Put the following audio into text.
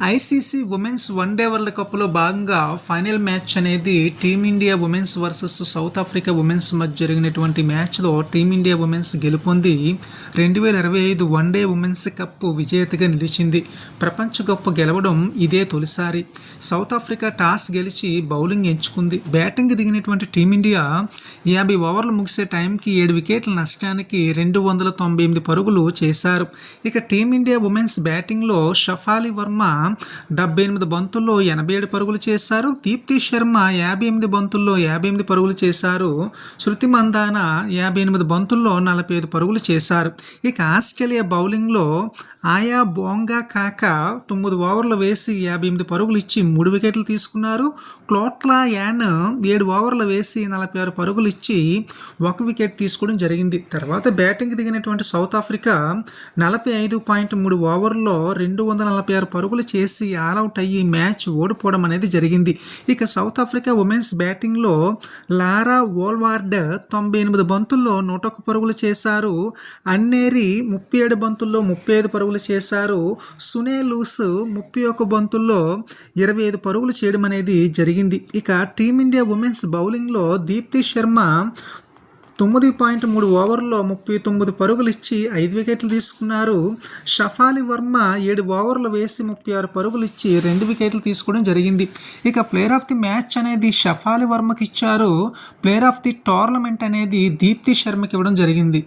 ICC women's one day world కప్లో భాగంగా final match అనేది team India women's versus South Africa women's మధ్య జరిగినటువంటి మ్యాచ్లో టీమిండియా ఉమెన్స్ గెలుపొంది 2025 వన్డే ఉమెన్స్ కప్ విజేతగా నిలిచింది. ప్రపంచ కప్ గెలవడం ఇదే తొలిసారి. సౌత్ ఆఫ్రికా టాస్ గెలిచి బౌలింగ్ ఎంచుకుంది. బ్యాటింగ్ దిగినటువంటి టీమిండియా 50 ఓవర్లు ముగిసే టైంకి 7 వికెట్ల నష్టానికి 298 పరుగులు చేశారు. ఇక టీమిండియా ఉమెన్స్ బ్యాటింగ్లో షఫాలి వర్మ 78 బంతుల్లో 87 పరుగులు చేశారు. దీప్తి శర్మ 58 బంతుల్లో 58 పరుగులు చేశారు. శృతి మందాన 58 బంతుల్లో 45 పరుగులు చేశారు. ఇక ఆస్ట్రేలియా బౌలింగ్లో ఆయా బోంగా కాక 9 ఓవర్లు వేసి 58 పరుగులు ఇచ్చి 3 వికెట్లు తీసుకున్నారు. క్లోట్లా యాన్ 7 ఓవర్లు వేసి 46 పరుగులు ఇచ్చి 1 వికెట్ తీసుకోవడం జరిగింది. తర్వాత బ్యాటింగ్ దిగినటువంటి సౌత్ ఆఫ్రికా 45.3 ఓవర్లో 246 పరుగులు చేసి ఆల్అవుట్ అయ్యి మ్యాచ్ ఓడిపోవడం అనేది జరిగింది. ఇక సౌత్ ఆఫ్రికా ఉమెన్స్ బ్యాటింగ్లో లారా ఓల్వార్డ్ 98 బంతుల్లో 101 పరుగులు చేశారు. అన్నేరి 37 బంతుల్లో 35 పరుగులు చేశారు. సునే లూస్ 31 బంతుల్లో 25 పరుగులు చేయడం అనేది జరిగింది. ఇక టీమిండియా ఉమెన్స్ బౌలింగ్లో దీప్తి శర్మ 9.3 ఓవర్లో 39 పరుగులు ఇచ్చి 5 వికెట్లు తీసుకున్నారు. షఫాలి వర్మ 7 ఓవర్లు వేసి 36 పరుగులు ఇచ్చి 2 వికెట్లు తీసుకోవడం జరిగింది. ఇక ప్లేయర్ ఆఫ్ ది మ్యాచ్ అనేది షఫాలి వర్మకి ఇచ్చారు. ప్లేయర్ ఆఫ్ ది టోర్నమెంట్ అనేది దీప్తి శర్మకి ఇవ్వడం జరిగింది.